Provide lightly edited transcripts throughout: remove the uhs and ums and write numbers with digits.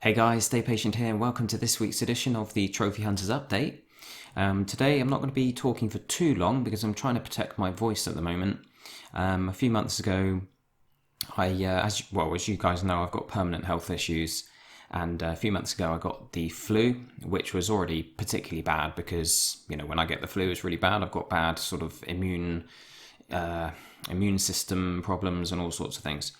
Hey guys, Stay Patient here and welcome to this week's edition of the Trophy Hunters Update. Today I'm not going to be talking for too long because I'm trying to protect my voice at the moment. A few months ago, as you guys know, I've got permanent health issues, and a few months ago I got the flu, which was already particularly bad because, when I get the flu it's really bad. I've got bad sort of immune system problems and all sorts of things.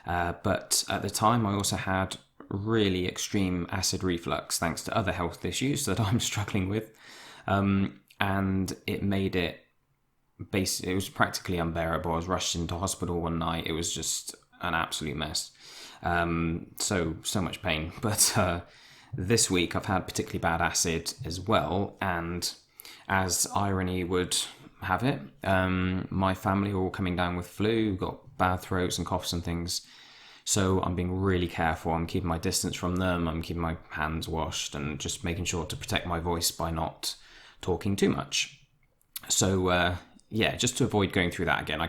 But at the time I also had really extreme acid reflux thanks to other health issues that I'm struggling with, and it made it was practically unbearable. I was rushed into hospital one night. It was just an absolute mess. So much pain. But this week I've had particularly bad acid as well, and as irony would have it, my family are all coming down with flu, got bad throats and coughs and things. So I'm being really careful. I'm keeping my distance from them. I'm keeping my hands washed and just making sure to protect my voice by not talking too much. So just to avoid going through that again,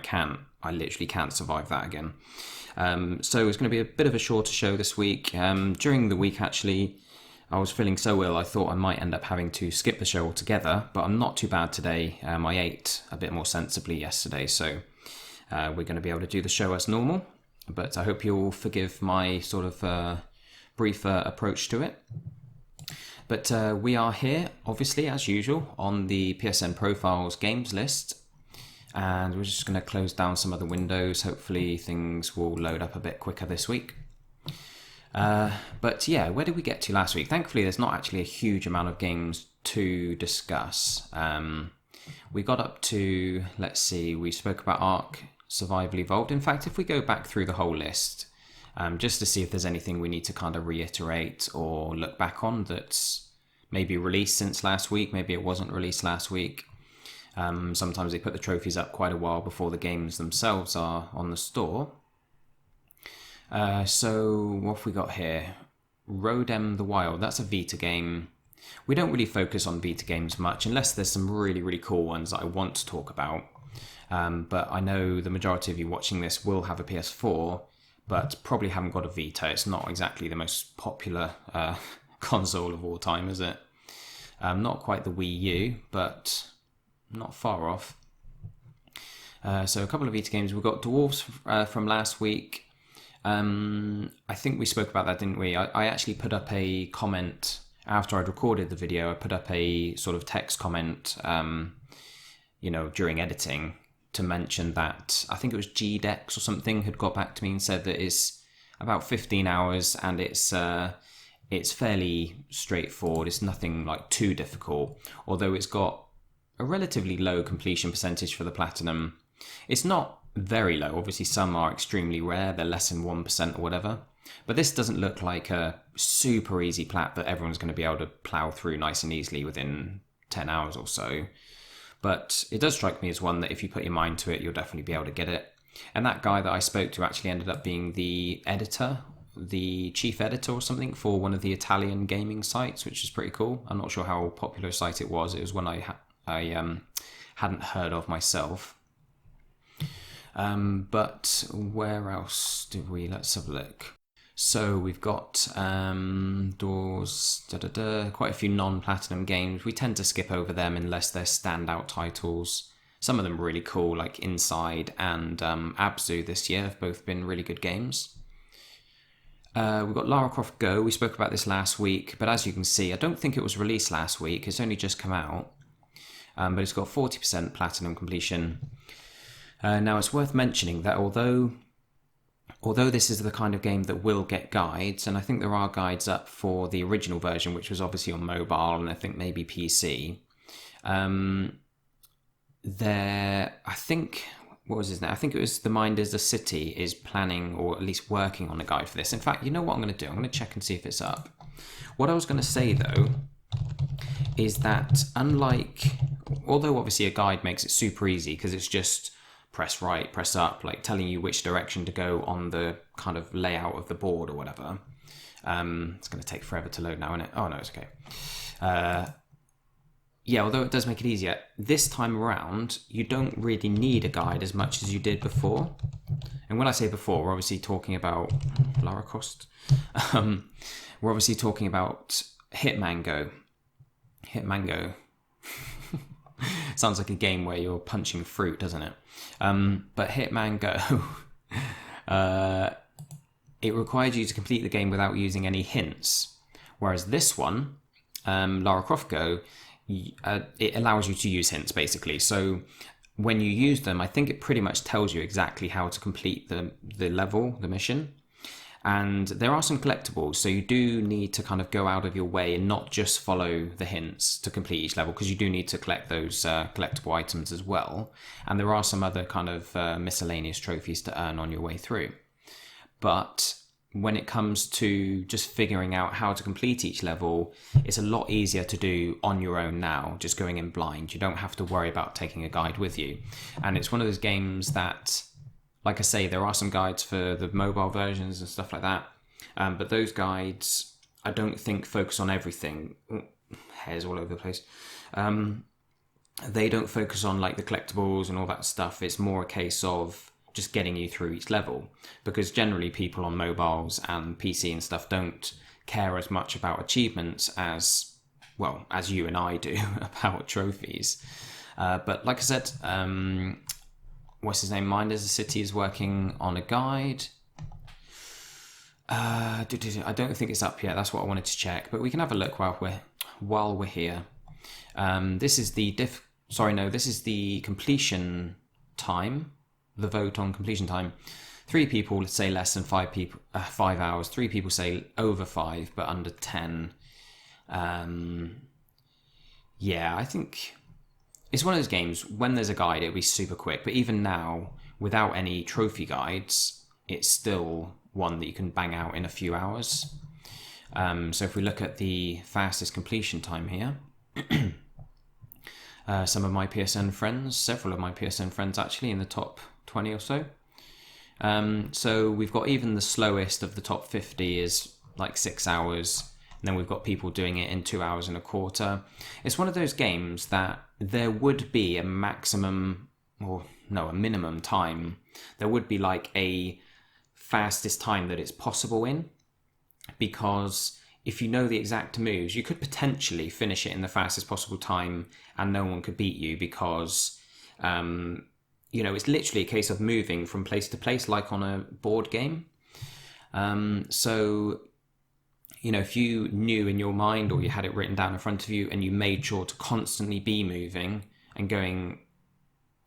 I literally can't survive that again. So it's going to be a bit of a shorter show this week. During the week, actually, I was feeling so ill I thought I might end up having to skip the show altogether, but I'm not too bad today. I ate a bit more sensibly yesterday, so we're going to be able to do the show as normal. But I hope you'll forgive my sort of brief approach to it. But we are here, obviously, as usual, on the PSN Profiles games list. And we're just going to close down some other windows. Hopefully things will load up a bit quicker this week. But yeah, where did we get to last week? Thankfully, there's not actually a huge amount of games to discuss. We got up to, let's see, we spoke about Ark Survival Evolved. In fact, if we go back through the whole list, just to see if there's anything we need to kind of reiterate or look back on that's maybe released since last week, maybe it wasn't released last week. Sometimes they put the trophies up quite a while before the games themselves are on the store. So what have we got here? Rodem the Wild, that's a Vita game. We don't really focus on Vita games much unless there's some really, really cool ones that I want to talk about. But I know the majority of you watching this will have a PS4, but probably haven't got a Vita. It's not exactly the most popular console of all time, is it? Not quite the Wii U, but not far off. So a couple of Vita games. We've got Dwarves from last week. I think we spoke about that, didn't we? I actually put up a comment after I'd recorded the video. I put up a sort of text comment, during editing, to mention that I think it was GDex or something had got back to me and said that it's about 15 hours and it's fairly straightforward. It's nothing like too difficult, although it's got a relatively low completion percentage for the platinum. It's not very low. Obviously, some are extremely rare. They're less than 1% or whatever. But this doesn't look like a super easy plat that everyone's going to be able to plow through nice and easily within 10 hours or so. But it does strike me as one that if you put your mind to it, you'll definitely be able to get it. And that guy that I spoke to actually ended up being the editor, the chief editor or something for one of the Italian gaming sites, which is pretty cool. I'm not sure how popular a site it was. It was one I hadn't heard of myself. But where else did we? Let's have a look. So we've got Doors, quite a few non-platinum games. We tend to skip over them unless they're standout titles. Some of them are really cool, like Inside and Abzu this year have both been really good games. We've got Lara Croft GO. We spoke about this last week, but as you can see, I don't think it was released last week. It's only just come out. But it's got 40% platinum completion. Now, it's worth mentioning that although this is the kind of game that will get guides, and I think there are guides up for the original version, which was obviously on mobile and I think maybe PC. I think, what was his name? I think it was The Mind is a City is planning or at least working on a guide for this. In fact, you know what I'm going to do? I'm going to check and see if it's up. What I was going to say though is that although obviously a guide makes it super easy because it's just press right, press up, like telling you which direction to go on the kind of layout of the board or whatever. It's going to take forever to load now, isn't it? Oh no, it's okay. Although it does make it easier, this time around, you don't really need a guide as much as you did before. And when I say before, we're obviously talking about Lara Croft. we're obviously talking about Hitman Go. Hitman Go. Sounds like a game where you're punching fruit, doesn't it? But Hitman Go, it required you to complete the game without using any hints. Whereas this one, Lara Croft GO, it allows you to use hints, basically. So when you use them, I think it pretty much tells you exactly how to complete the level, the mission. And there are some collectibles, so you do need to kind of go out of your way and not just follow the hints to complete each level, because you do need to collect those collectible items as well. And there are some other kind of miscellaneous trophies to earn on your way through. But when it comes to just figuring out how to complete each level, it's a lot easier to do on your own now, just going in blind. You don't have to worry about taking a guide with you. And it's one of those games that, like I say, there are some guides for the mobile versions and stuff like that. But those guides, I don't think, focus on everything. Ooh, hairs all over the place. They don't focus on like the collectibles and all that stuff. It's more a case of just getting you through each level, because generally people on mobiles and PC and stuff don't care as much about achievements as, well, as you and I do about trophies. But like I said, what's his name? Minders the City is working on a guide. I don't think it's up yet. That's what I wanted to check, but we can have a look while we're here. This is the this is the completion time. The vote on completion time. 3 people say less than 5 hours. 3 people say over 5 but under 10. Yeah, I think it's one of those games, when there's a guide it'll be super quick, but even now, without any trophy guides, it's still one that you can bang out in a few hours. So if we look at the fastest completion time here, some of my PSN friends, several of my PSN friends actually, in the top 20 or so. So we've got even the slowest of the top 50 is like 6 hours. And then we've got people doing it in 2 hours and a quarter. It's one of those games that there would be a maximum, or no, a minimum time. There would be like a fastest time that it's possible in, because if you know the exact moves, you could potentially finish it in the fastest possible time and no one could beat you, because it's literally a case of moving from place to place like on a board game. So if you knew in your mind, or you had it written down in front of you, and you made sure to constantly be moving and going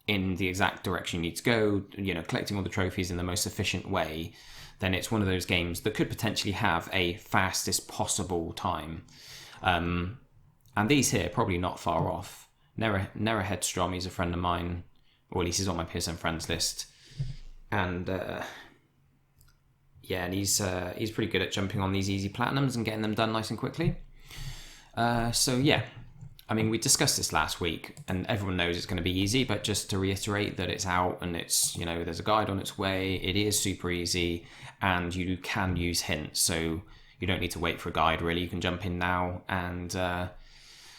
in the exact direction you need to go, collecting all the trophies in the most efficient way, then it's one of those games that could potentially have a fastest possible time. And these here, probably not far off. Nera Headstrom, he's a friend of mine, or at least he's on my PSN friends list. And and he's pretty good at jumping on these easy platinums and getting them done nice and quickly. We discussed this last week, and everyone knows it's going to be easy, but just to reiterate that it's out, and it's, there's a guide on its way. It is super easy, and you can use hints, so you don't need to wait for a guide, really. You can jump in now and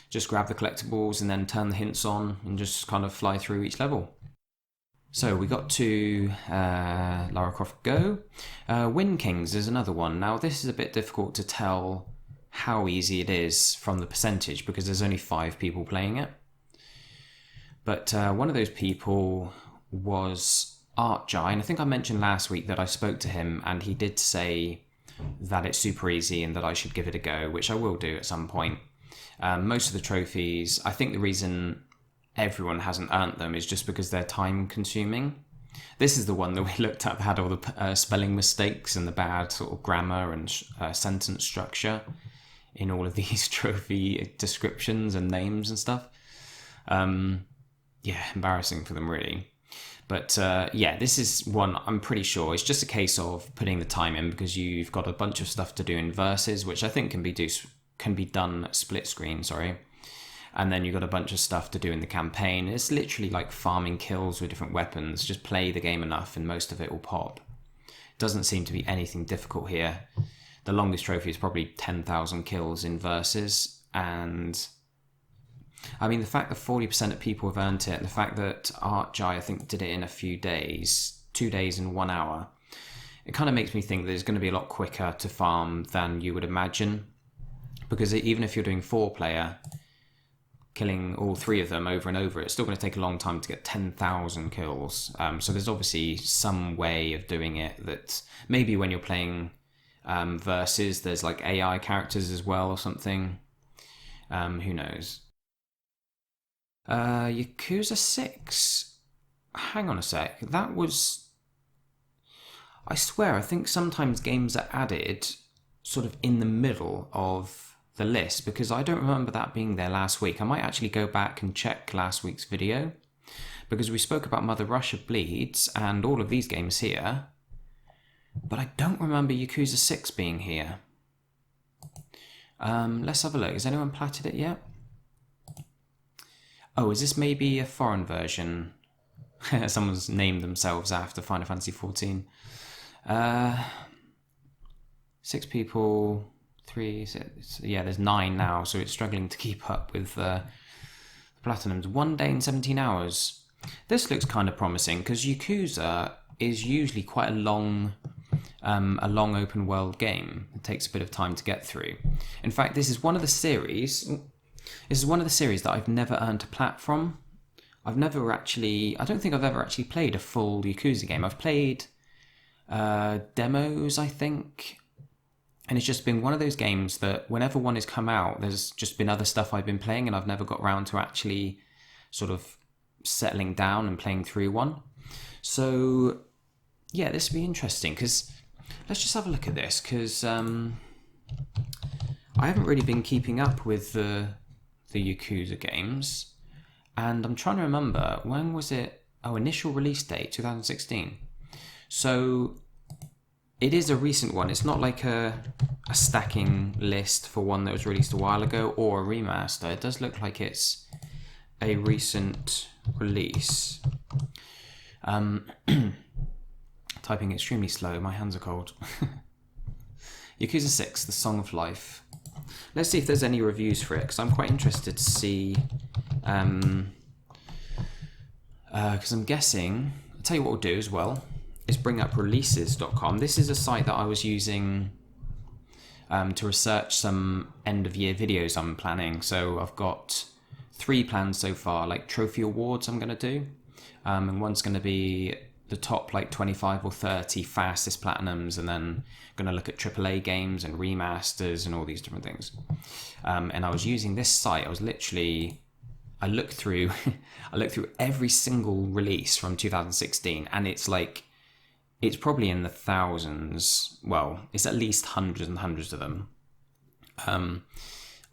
just grab the collectibles and then turn the hints on and just kind of fly through each level. So we got to Lara Croft GO. Wind Kings is another one. Now this is a bit difficult to tell how easy it is from the percentage, because there's only 5 people playing it. But one of those people was Artjai, and I think I mentioned last week that I spoke to him, and he did say that it's super easy and that I should give it a go, which I will do at some point. Most of the trophies, I think the reason everyone hasn't earned them is just because they're time consuming. This is the one that we looked at that had all the spelling mistakes and the bad sort of grammar and sentence structure in all of these trophy descriptions and names and stuff. Embarrassing for them, really. But this is one I'm pretty sure it's just a case of putting the time in, because you've got a bunch of stuff to do in verses, which I think can be done split screen, and then you've got a bunch of stuff to do in the campaign. It's literally like farming kills with different weapons. Just play the game enough and most of it will pop. Doesn't seem to be anything difficult here. The longest trophy is probably 10,000 kills in verses, and the fact that 40% of people have earned it, and the fact that Artjai, I think, did it in a few days, 2 days and 1 hour, it kind of makes me think that it's going to be a lot quicker to farm than you would imagine. Because even if you're doing 4-player, killing all 3 of them over and over, it's still going to take a long time to get 10,000 kills. So there's obviously some way of doing it that maybe when you're playing versus, there's like AI characters as well or something. Who knows? Yakuza 6. Hang on a sec. That was... I swear, I think sometimes games are added sort of in the middle of the list, because I don't remember that being there last week. I might actually go back and check last week's video, because we spoke about Mother Russia Bleeds and all of these games here, but I don't remember Yakuza 6 being here. Let's have a look. Has anyone platted it yet? Oh, is this maybe a foreign version? Someone's named themselves after Final Fantasy XIV. 6 people, 3, 6, yeah, there's 9 now, so it's struggling to keep up with the platinums. 1 day and 17 hours. This looks kind of promising, because Yakuza is usually quite a long open world game. It takes a bit of time to get through. In fact, this is one of the series that I've never earned a plat from. I don't think I've ever actually played a full Yakuza game. I've played demos, I think, and it's just been one of those games that whenever one has come out, there's just been other stuff I've been playing, and I've never got around to actually sort of settling down and playing through one. So yeah, this will be interesting, because let's just have a look at this, because I haven't really been keeping up with the Yakuza games, and I'm trying to remember, when was it? Oh, initial release date 2016. So it is a recent one. It's not like a stacking list for one that was released a while ago or a remaster. It does look like it's a recent release. Typing extremely slow. My hands are cold. Yakuza 6, The Song of Life. Let's see if there's any reviews for it, because I'm quite interested to see. Because I'm guessing... I'll tell you what we'll do as well, is bring up releases.com. This is a site that I was using to research some end-of-year videos I'm planning. So I've got 3 plans so far, like trophy awards I'm going to do. And one's going to be the top like 25 or 30 fastest platinums, and then going to look at AAA games and remasters and all these different things. And I was using this site. I looked through every single release from 2016, and it's probably in the thousands. Well, it's at least hundreds and hundreds of them.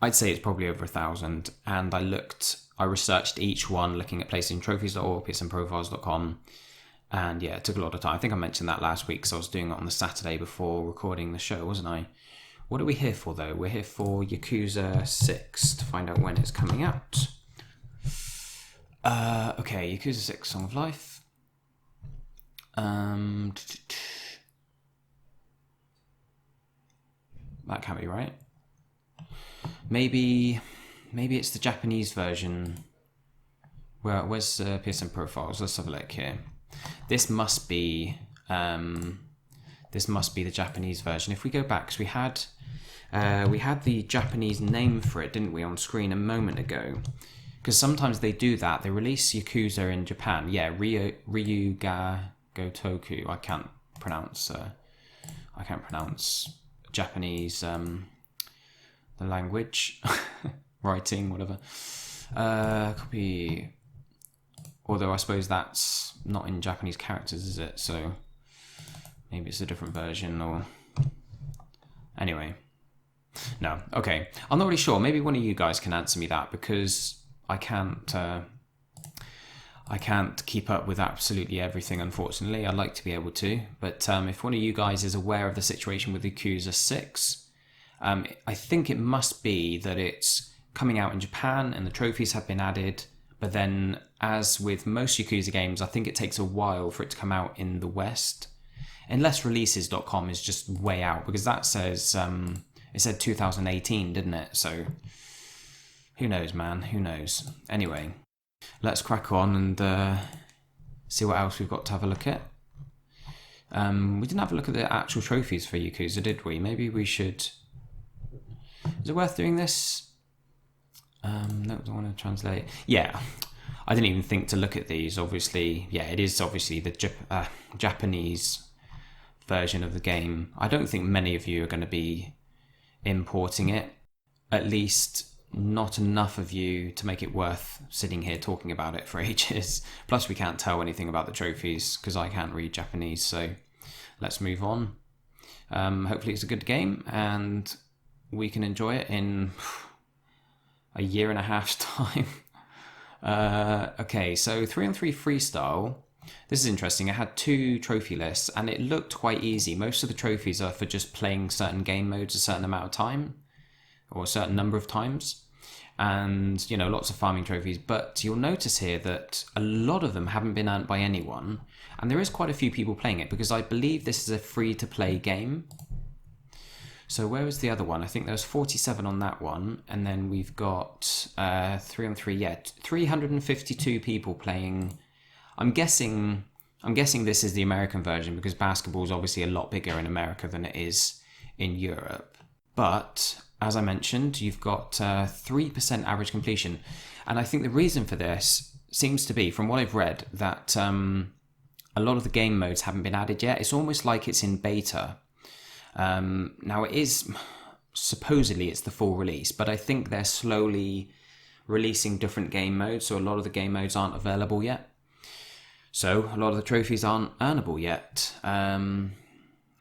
I'd say it's probably over 1,000. And I researched each one, looking at PlayStationTrophies.org, PSNProfiles.com. And yeah, it took a lot of time. I think I mentioned that last week, because I was doing it on the Saturday before recording the show, wasn't I? What are we here for, though? We're here for Yakuza 6, to find out when it's coming out. Okay, Yakuza 6, Song of Life. That can't be right. Maybe it's the Japanese version. Where's PSN Profiles? Let's have a look here. This must be the Japanese version. If we go back, because we had the Japanese name for it, didn't we, on screen a moment ago? Because sometimes they do that. They release Yakuza in Japan. Yeah, Ryuga Gotoku. I can't pronounce Japanese the language, writing, whatever. Copy. Although I suppose that's not in Japanese characters, is it? So maybe it's a different version, or... Anyway. No, okay. I'm not really sure. Maybe one of you guys can answer me that, because I can't keep up with absolutely everything, unfortunately. I'd like to be able to. But if one of you guys is aware of the situation with Yakuza 6, I think it must be that it's coming out in Japan and the trophies have been added. But then, as with most Yakuza games, I think it takes a while for it to come out in the West. Unless releases.com is just way out, because that says, it said 2018, didn't it? So, who knows, man? Who knows? Anyway, let's crack on and see what else we've got to have a look at. We didn't have a look at the actual trophies for Yakuza, did we? Maybe we should... Is it worth doing this? No, I don't want to translate. Yeah, I didn't even think to look at these. Obviously, yeah, it is obviously the Japanese version of the game. I don't think many of you are going to be importing it. At least not enough of you to make it worth sitting here talking about it for ages. Plus, we can't tell anything about the trophies because I can't read Japanese. So let's move on. Hopefully, it's a good game and we can enjoy it in a year and a half's time. Okay, so 3-on-3 freestyle. This is interesting. I had 2 trophy lists and it looked quite easy. Most of the trophies are for just playing certain game modes a certain amount of time or a certain number of times. And, you know, lots of farming trophies. But you'll notice here that a lot of them haven't been earned by anyone. And there is quite a few people playing it because I believe this is a free-to-play game. So where was the other one? I think there was 47 on that one. And then we've got 3-on-3, yeah, 352 people playing. I'm guessing this is the American version because basketball is obviously a lot bigger in America than it is in Europe. But as I mentioned, you've got 3% average completion. And I think the reason for this seems to be, from what I've read, that a lot of the game modes haven't been added yet. It's almost like it's in beta. Now it is, supposedly it's the full release, but I think they're slowly releasing different game modes, so a lot of the game modes aren't available yet. So a lot of the trophies aren't earnable yet.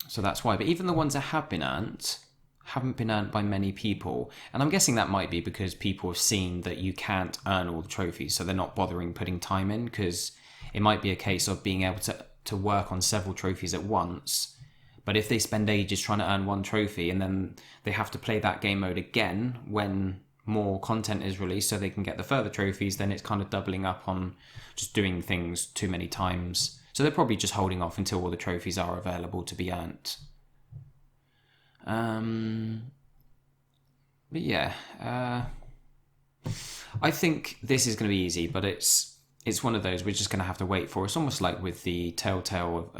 So that's why. But even the ones that have been earned haven't been earned by many people. And I'm guessing that might be because people have seen that you can't earn all the trophies, so they're not bothering putting time in, because it might be a case of being able to work on several trophies at once. But if they spend ages trying to earn one trophy and then they have to play that game mode again when more content is released so they can get the further trophies, then it's kind of doubling up on just doing things too many times. So they're probably just holding off until all the trophies are available to be earned. But yeah, I think this is going to be easy, but it's one of those we're just going to have to wait for. It's almost like with the Telltale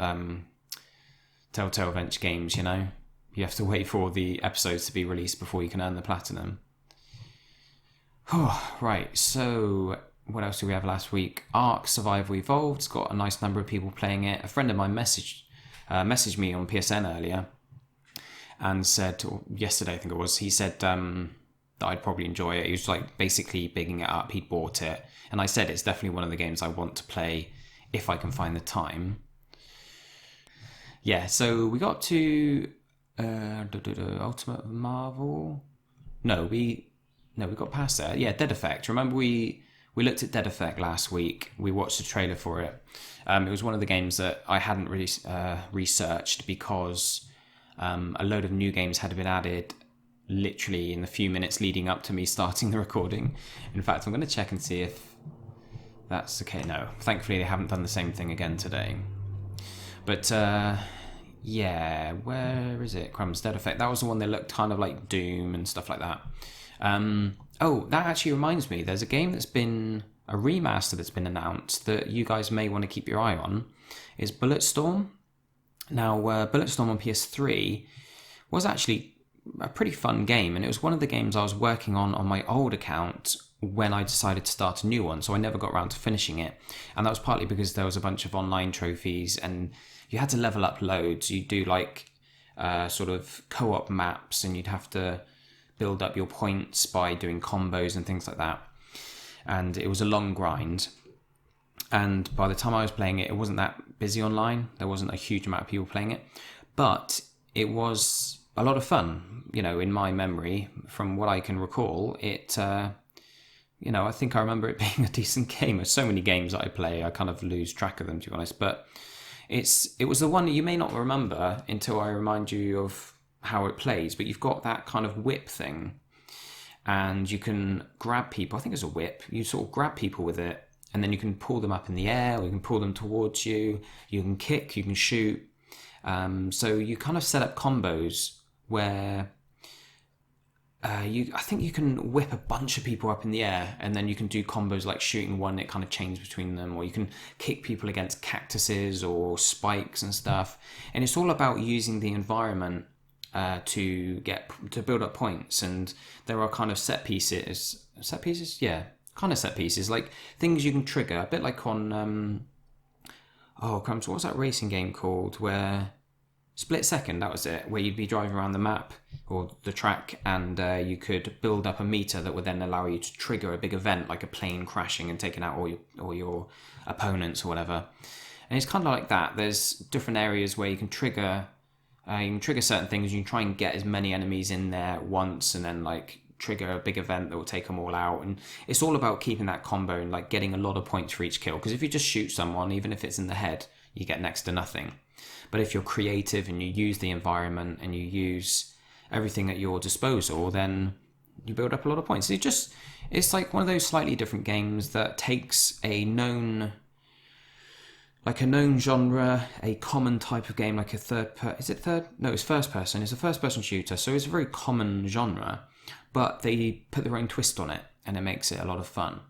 Adventure games, you know? You have to wait for the episodes to be released before you can earn the platinum. Right, so what else did we have last week? Ark Survival Evolved's got a nice number of people playing it. A friend of mine messaged me on PSN earlier and said, or yesterday I think it was, he said that I'd probably enjoy it. He was like basically bigging it up. He'd bought it. And I said it's definitely one of the games I want to play if I can find the time. Yeah, so we got to Ultimate Marvel. No, we got past that. Yeah, Dead Effect. Remember we looked at Dead Effect last week. We watched the trailer for it. It was one of the games that I hadn't really researched because a load of new games had been added literally in the few minutes leading up to me starting the recording. In fact, I'm going to check and see if that's okay. No, thankfully they haven't done the same thing again today. But yeah, where is it? Crumbs, Dead Effect. That was the one that looked kind of like Doom and stuff like that. Oh, that actually reminds me. There's a game that's been a remaster that's been announced that you guys may want to keep your eye on. Is Bulletstorm. Now, Bulletstorm on PS3 was actually a pretty fun game, and it was one of the games I was working on my old account when I decided to start a new one, so I never got around to finishing it. And that was partly because there was a bunch of online trophies and you had to level up loads. You'd do like sort of co-op maps and you'd have to build up your points by doing combos and things like that. And it was a long grind. And by the time I was playing it, it wasn't that busy online. There wasn't a huge amount of people playing it. But it was a lot of fun, you know, in my memory. From what I can recall, it... I think I remember it being a decent game. There's so many games that I play, I kind of lose track of them, to be honest. But it was the one that you may not remember until I remind you of how it plays. But you've got that kind of whip thing, and you can grab people. I think it's a whip. You sort of grab people with it, and then you can pull them up in the air, or you can pull them towards you. You can kick, you can shoot. So you kind of set up combos where I think you can whip a bunch of people up in the air, and then you can do combos like shooting one, it kind of changes between them, or you can kick people against cactuses or spikes and stuff. And it's all about using the environment to build up points. And there are kind of set pieces, yeah, kind of set pieces, like things you can trigger, a bit like on oh crumbs, what was that racing game called where Split Second, that was it, where you'd be driving around the map or the track, and you could build up a meter that would then allow you to trigger a big event like a plane crashing and taking out all your opponents or whatever. And it's kind of like that. There's different areas where you can trigger certain things. You can try and get as many enemies in there once, and then like trigger a big event that will take them all out. And it's all about keeping that combo and like getting a lot of points for each kill. Because if you just shoot someone, even if it's in the head, you get next to nothing. But if you're creative and you use the environment and you use everything at your disposal, then you build up a lot of points. It's like one of those slightly different games that takes a known genre, a common type of game, like it's first person. It's a first person shooter, so it's a very common genre, but they put their own twist on it, and it makes it a lot of fun.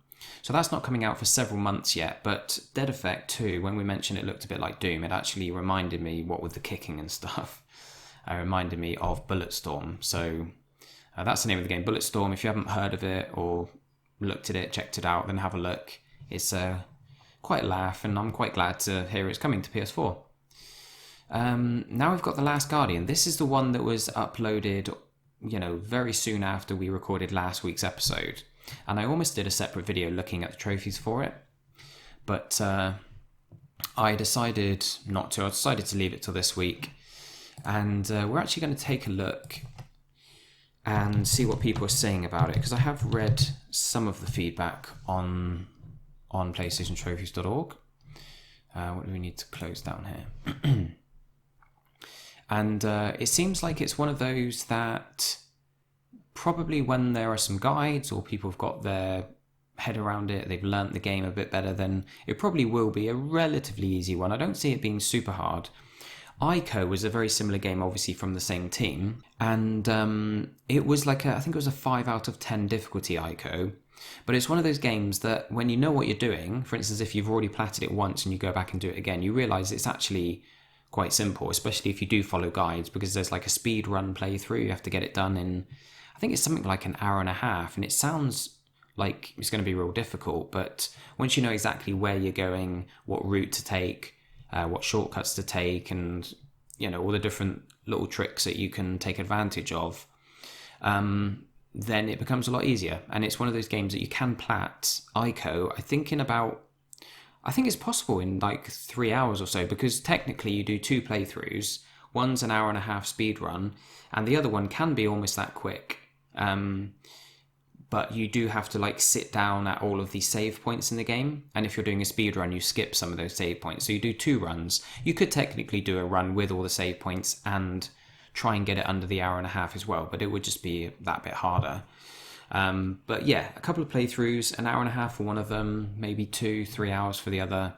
So that's not coming out for several months yet, but Dead Effect 2, when we mentioned it looked a bit like Doom, it actually reminded me, what with the kicking and stuff, it reminded me of Bulletstorm. So that's the name of the game, Bulletstorm. If you haven't heard of it or looked at it, checked it out, then have a look. It's quite a laugh, and I'm quite glad to hear it's coming to PS4. Now we've got The Last Guardian. This is the one that was uploaded, very soon after we recorded last week's episode. And I almost did a separate video looking at the trophies for it, but I decided not to. I decided to leave it till this week, and we're actually going to take a look and see what people are saying about it, because I have read some of the feedback on PlayStationTrophies.org. What do we need to close down here? And it seems like it's one of those that probably when there are some guides or people have got their head around it, they've learnt the game a bit better, then it probably will be a relatively easy one. I don't see it being super hard. Ico was a very similar game, obviously from the same team, and it was I think it was a 5 out of 10 difficulty Ico, but it's one of those games that when you know what you're doing, for instance, if you've already platted it once and you go back and do it again, you realise it's actually quite simple, especially if you do follow guides, because there's like a speed run playthrough. You have to get it done in, I think it's something like an hour and a half, and it sounds like it's going to be real difficult, but once you know exactly where you're going, what route to take, what shortcuts to take, and all the different little tricks that you can take advantage of, then it becomes a lot easier. And it's one of those games that you can plat Ico, I think it's possible in like 3 hours or so, because technically you do 2 playthroughs. One's an hour and a half speed run, and the other one can be almost that quick. But you do have to sit down at all of the save points in the game, and if you're doing a speed run, you skip some of those save points. So you do 2 runs. You could technically do a run with all the save points and try and get it under the hour and a half as well, but it would just be that bit harder. But yeah, a couple of playthroughs, an hour and a half for one of them, maybe 2-3 hours for the other.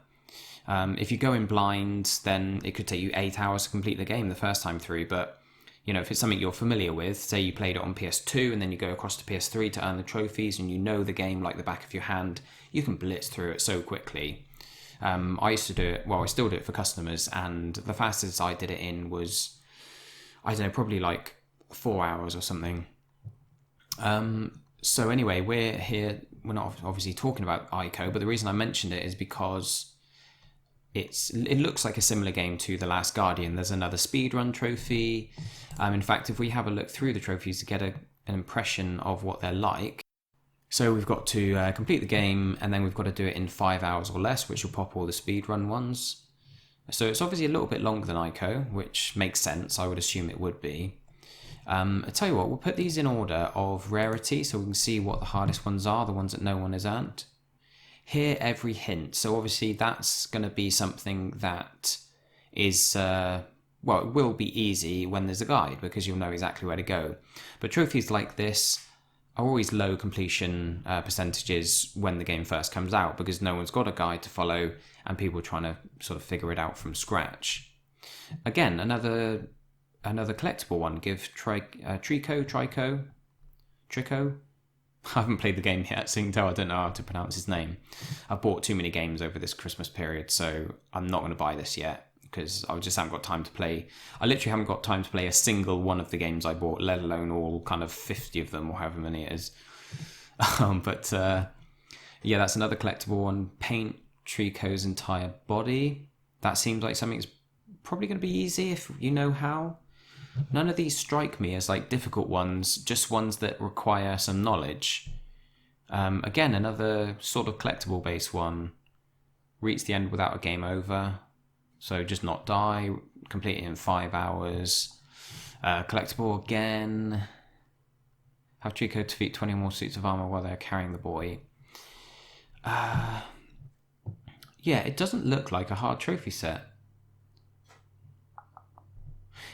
If you go in blind, then it could take you 8 hours to complete the game the first time through, but if it's something you're familiar with, say you played it on PS2 and then you go across to PS3 to earn the trophies, and you know the game like the back of your hand, you can blitz through it so quickly. I used to do it, I still do it for customers, and the fastest I did it in was, I don't know, probably 4 hours or something. So anyway, we're not obviously talking about Ico, but the reason I mentioned it is because it looks like a similar game to The Last Guardian. There's another speedrun trophy. In fact, if we have a look through the trophies to get an impression of what they're like. So we've got to complete the game, and then we've got to do it in 5 hours or less, which will pop all the speedrun ones. So it's obviously a little bit longer than Ico, which makes sense. I would assume it would be. I tell you what, we'll put these in order of rarity so we can see what the hardest ones are, the ones that no one has earned. Hear every hint. So obviously that's going to be something that is, it will be easy when there's a guide, because you'll know exactly where to go. But trophies like this are always low completion percentages when the game first comes out, because no one's got a guide to follow and people are trying to sort of figure it out from scratch. Again, another collectible one. Give Trico. Trico. I haven't played the game yet, so you can tell I don't know how to pronounce his name. I've bought too many games over this Christmas period, so I'm not going to buy this yet because I just haven't got time to play. I literally haven't got time to play a single one of the games I bought, let alone all kind of 50 of them or however many it is. Yeah, that's another collectible one. Paint Trico's entire body. That seems like something that's probably going to be easy if you know how. None of these strike me as like difficult ones, just ones that require some knowledge. Again, another sort of collectible based one. Reach the end without a game over. So just not die, complete it in 5 hours. Collectible again. Have Trico defeat 20 more suits of armor while they're carrying the boy. Yeah, it doesn't look like a hard trophy set.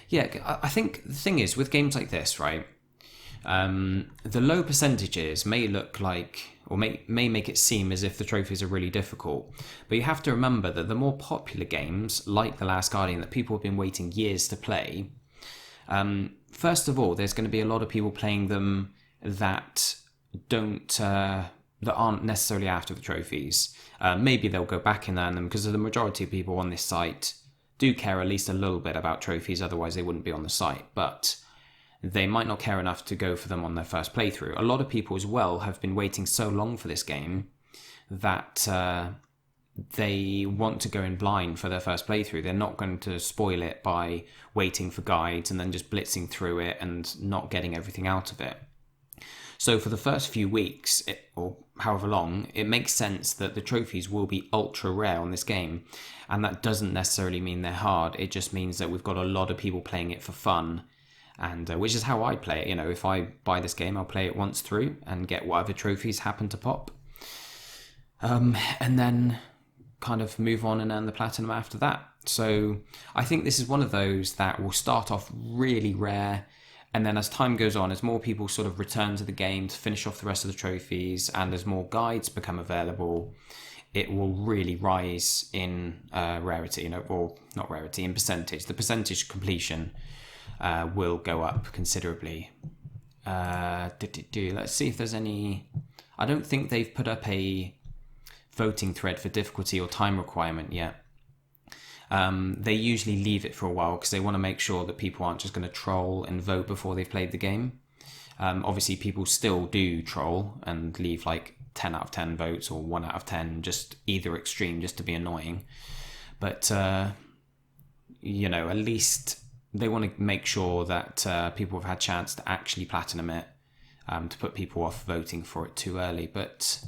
Yeah, I think the thing is, with games like this, right, the low percentages may look like, or may make it seem as if the trophies are really difficult. But you have to remember that the more popular games, like The Last Guardian, that people have been waiting years to play, first of all, there's going to be a lot of people playing them that that aren't necessarily after the trophies. Maybe they'll go back and earn them, because the majority of people on this site do care at least a little bit about trophies, otherwise they wouldn't be on the site, but they might not care enough to go for them on their first playthrough. A lot of people as well have been waiting so long for this game that they want to go in blind for their first playthrough. They're not going to spoil it by waiting for guides and then just blitzing through it and not getting everything out of it. So for the first few weeks, or however long, it makes sense that the trophies will be ultra rare on this game. And that doesn't necessarily mean they're hard. It just means that we've got a lot of people playing it for fun. And which is how I play it. You know, if I buy this game, I'll play it once through and get whatever trophies happen to pop. And then kind of move on and earn the platinum after that. So I think this is one of those that will start off really rare. And then as time goes on, as more people sort of return to the game to finish off the rest of the trophies, and as more guides become available, it will really rise in rarity, you know, or not rarity, in percentage. The percentage completion will go up considerably. Let's see if there's any... I don't think they've put up a voting thread for difficulty or time requirement yet. They usually leave it for a while because they want to make sure that people aren't just going to troll and vote before they've played the game. Obviously, people still do troll and leave like 10 out of 10 votes or 1 out of 10, just either extreme, just to be annoying. But, you know, at least they want to make sure that people have had a chance to actually platinum it, to put people off voting for it too early. But...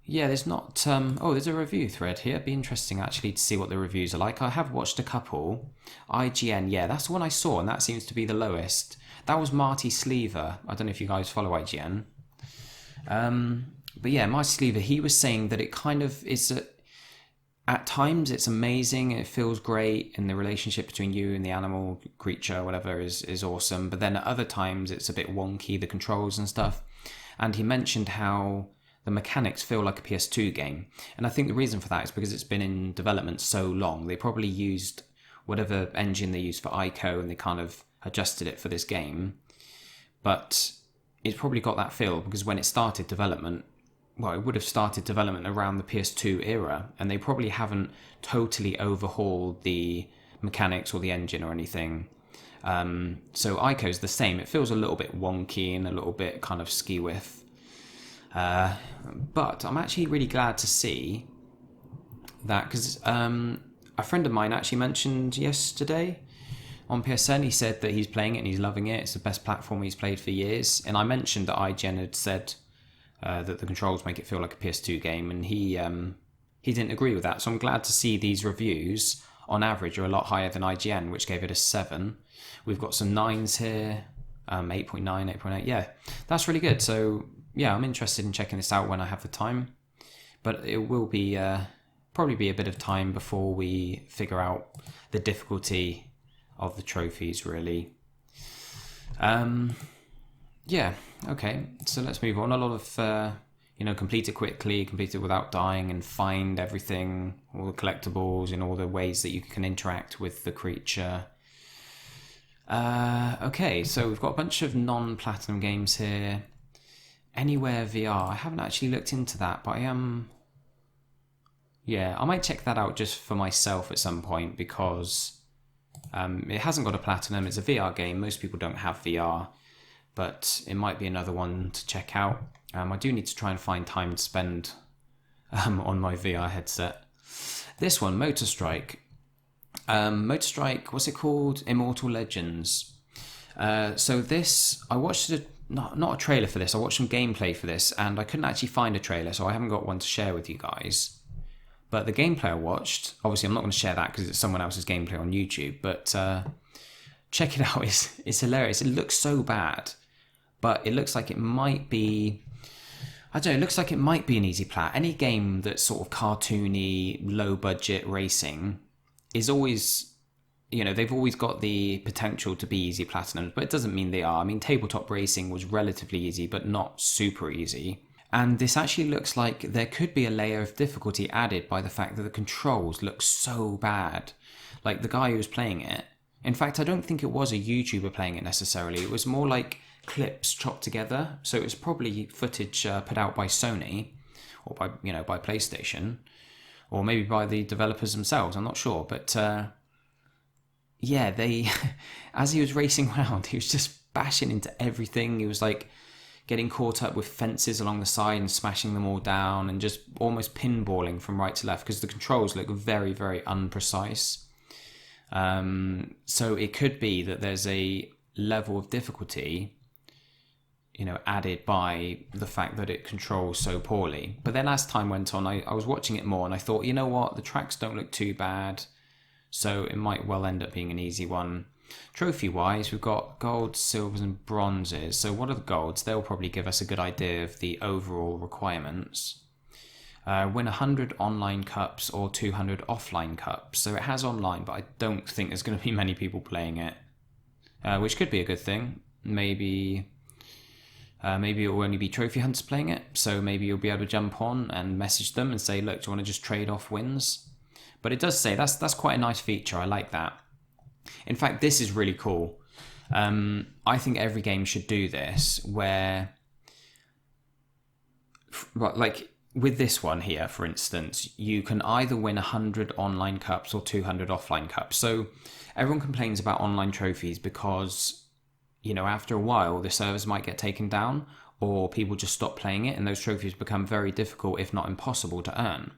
yeah, there's not... there's a review thread here. It'd be interesting, actually, to see what the reviews are like. I have watched a couple. IGN, yeah, that's the one I saw, and that seems to be the lowest. That was Marty Sleever. I don't know if you guys follow IGN. But yeah, Marty Sleever, he was saying that it kind of is... at times, it's amazing. It feels great, and the relationship between you and the animal, creature, whatever, is awesome. But then at other times, it's a bit wonky, the controls and stuff. And he mentioned how... the mechanics feel like a PS2 game. And I think the reason for that is because it's been in development so long. They probably used whatever engine they used for ICO and they kind of adjusted it for this game. But it's probably got that feel because when it started development, well, it would have started development around the PS2 era, and they probably haven't totally overhauled the mechanics or the engine or anything. So ICO's the same. It feels a little bit wonky and a little bit kind of ski-whiff. But I'm actually really glad to see that, because a friend of mine actually mentioned yesterday on PSN, he said that he's playing it and he's loving it. It's the best platform he's played for years. And I mentioned that IGN had said that the controls make it feel like a PS2 game, and he didn't agree with that. So I'm glad to see these reviews on average are a lot higher than IGN, which gave it a 7. We've got some 9s here, 8.9, 8.8. Yeah, that's really good. So yeah, I'm interested in checking this out when I have the time, but it will be probably be a bit of time before we figure out the difficulty of the trophies, really. Yeah, okay, so let's move on. A lot of complete it quickly, complete it without dying, and find everything, all the collectibles, and all the ways that you can interact with the creature. Okay, so we've got a bunch of non-platinum games here. Anywhere VR. I haven't actually looked into that, but I am. Yeah, I might check that out just for myself at some point because it hasn't got a platinum. It's a VR game. Most people don't have VR, but it might be another one to check out. I do need to try and find time to spend on my VR headset. This one, Motor Strike. Motor Strike, what's it called? Immortal Legends. So this, I watched not a trailer for this. I watched some gameplay for this, and I couldn't actually find a trailer, so I haven't got one to share with you guys. But the gameplay I watched, obviously I'm not going to share that because it's someone else's gameplay on YouTube, but check it out. It's hilarious. It looks so bad, but it looks like it might be, I don't know, it looks like it might be an easy plat. Any game that's sort of cartoony, low budget racing is always, they've always got the potential to be easy platinums, but it doesn't mean they are. I mean, tabletop racing was relatively easy, but not super easy. And this actually looks like there could be a layer of difficulty added by the fact that the controls look so bad. Like the guy who was playing it, in fact, I don't think it was a YouTuber playing it necessarily. It was more like clips chopped together. So it was probably footage put out by Sony or by PlayStation, or maybe by the developers themselves. I'm not sure, but they, as he was racing around, he was just bashing into everything. He was like getting caught up with fences along the side and smashing them all down and just almost pinballing from right to left because the controls look very, very unprecise. So it could be that there's a level of difficulty, added by the fact that it controls so poorly. But then as time went on, I was watching it more and I thought, you know what, the tracks don't look too bad, so it might well end up being an easy one. Trophy-wise, we've got golds, silvers and bronzes. So what are the golds? They'll probably give us a good idea of the overall requirements. Win 100 online cups or 200 offline cups. So it has online, but I don't think there's going to be many people playing it, which could be a good thing. Maybe it will only be trophy hunters playing it, so maybe you'll be able to jump on and message them and say, look, do you want to just trade off wins? But it does say that's quite a nice feature. I like that. In fact, this is really cool. I think every game should do this, where, like with this one here, for instance, you can either win 100 online cups or 200 offline cups. So everyone complains about online trophies because, after a while, the servers might get taken down or people just stop playing it and those trophies become very difficult, if not impossible, to earn.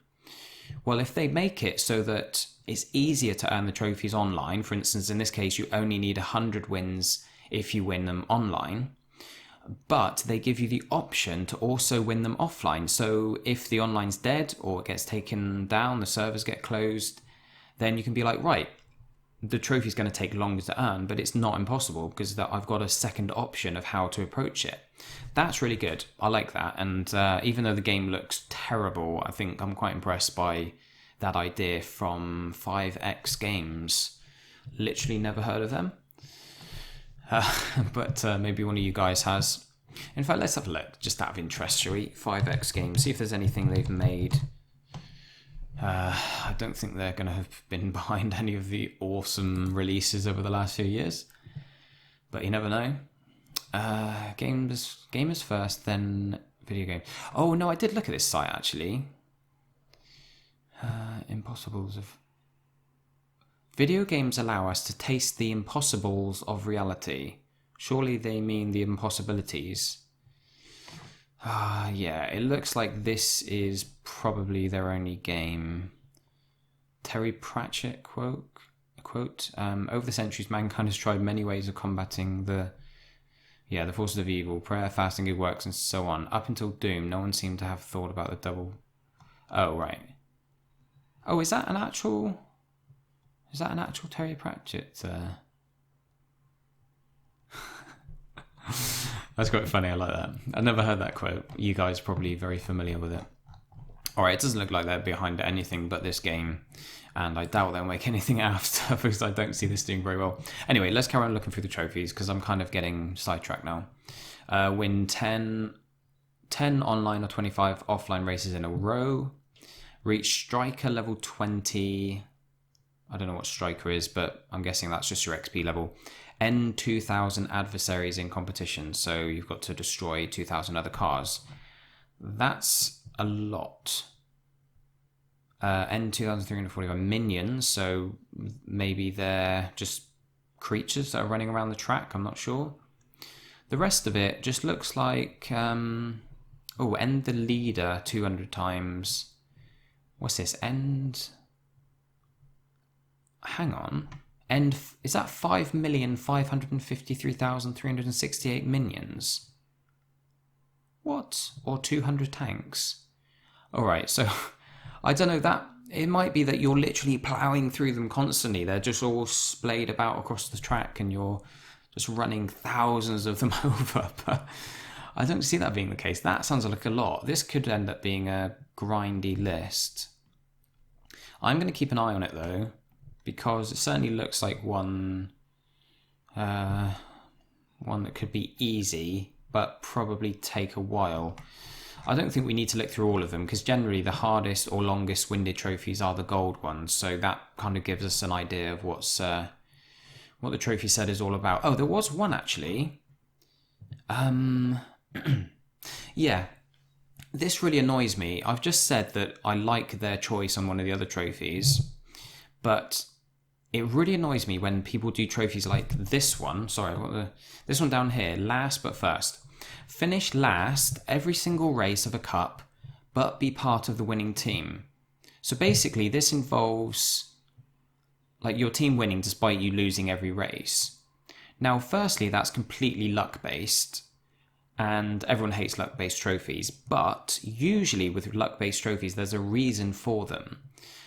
Well, if they make it so that it's easier to earn the trophies online, for instance, in this case, you only need 100 wins if you win them online, but they give you the option to also win them offline. So if the online's dead or it gets taken down, the servers get closed, then you can be like, right, the trophy's going to take longer to earn, but it's not impossible because I've got a second option of how to approach it. That's really good. I like that. And even though the game looks terrible, I think I'm quite impressed by that idea from 5X Games. Literally never heard of them. But maybe one of you guys has. In fact, let's have a look, just out of interest, shall we? 5X Games, see if there's anything they've made. I don't think they're going to have been behind any of the awesome releases over the last few years. But you never know. Gamers first, then video game. Oh, no, I did look at this site, actually. Impossibles of... Video games allow us to taste the impossibles of reality. Surely they mean the impossibilities. Yeah, it looks like this is probably their only game. Terry Pratchett quote. Over the centuries, mankind has tried many ways of combating the forces of evil, prayer, fasting, good works, and so on. Up until Doom, no one seemed to have thought about the double... Oh, right. Oh, is that an actual Terry Pratchett? That's quite funny, I like that. I've never heard that quote. You guys are probably very familiar with it. Alright, it doesn't look like they're behind anything but this game, and I doubt they'll make anything after because I don't see this doing very well. Anyway, let's carry on looking through the trophies because I'm kind of getting sidetracked now. Win 10 online or 25 offline races in a row. Reach striker level 20. I don't know what striker is, but I'm guessing that's just your XP level. End 2,000 adversaries in competition, so you've got to destroy 2,000 other cars. That's a lot. End 2,345 minions, so maybe they're just creatures that are running around the track, I'm not sure. The rest of it just looks like... end the leader 200 times. What's this? End... Hang on. End... Is that 5,553,368 minions? What? Or 200 tanks? Alright, so... I don't know, that... It might be that you're literally ploughing through them constantly. They're just all splayed about across the track and you're just running thousands of them over. But I don't see that being the case. That sounds like a lot. This could end up being a grindy list. I'm going to keep an eye on it, though, because it certainly looks like one that could be easy, but probably take a while. I don't think we need to look through all of them, because generally the hardest or longest winded trophies are the gold ones, so that kind of gives us an idea of what the trophy set is all about. Oh, there was one, actually. Yeah, this really annoys me. I've just said that I like their choice on one of the other trophies, but it really annoys me when people do trophies like this one. Sorry, this one down here, last but first. Finish last every single race of a cup, but be part of the winning team. So basically, this involves like your team winning despite you losing every race. Now, firstly, that's completely luck-based, and everyone hates luck-based trophies, but usually with luck-based trophies, there's a reason for them.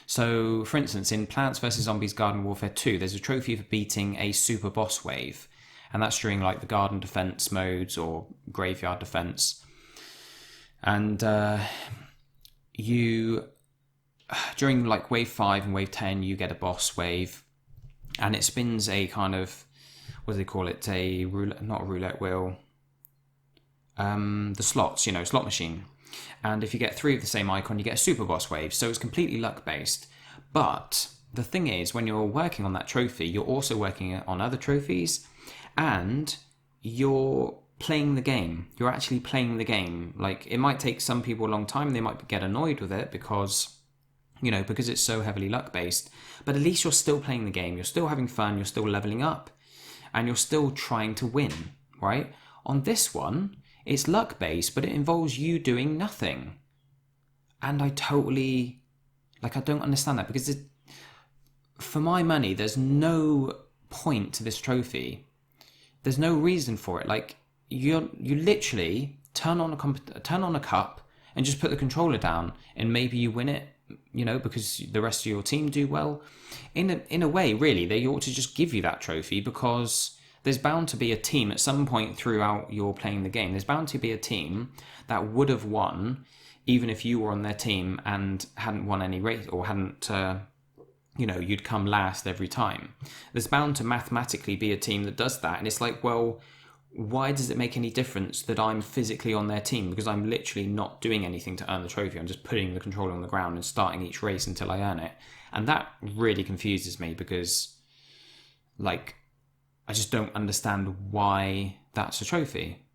So, for instance, in Plants vs. Zombies Garden Warfare 2, there's a trophy for beating a super boss wave, and that's during like the garden defense modes or graveyard defense. And during like wave 5 and wave 10, you get a boss wave, and it spins a kind of, what do they call it? A roulette, not a roulette wheel. The slots, slot machine. And if you get 3 of the same icon, you get a super boss wave. So it's completely luck based. But the thing is, when you're working on that trophy, you're also working on other trophies, and you're playing the game. You're actually playing the game. Like, it might take some people a long time. They might get annoyed with it because it's so heavily luck based. But at least you're still playing the game. You're still having fun. You're still leveling up, and you're still trying to win, right? On this one, it's luck based, but it involves you doing nothing. And I don't understand that, because for my money, there's no point to this trophy. There's no reason for it. Like, you literally turn on a cup and just put the controller down, and maybe you win it, because the rest of your team do well. In a way, really, they ought to just give you that trophy, because there's bound to be a team at some point throughout your playing the game. There's bound to be a team that would have won, even if you were on their team and hadn't won any race, or hadn't... you'd come last every time. There's bound to mathematically be a team that does that. And it's like, well, why does it make any difference that I'm physically on their team? Because I'm literally not doing anything to earn the trophy. I'm just putting the controller on the ground and starting each race until I earn it. And that really confuses me, because, like, I just don't understand why that's a trophy.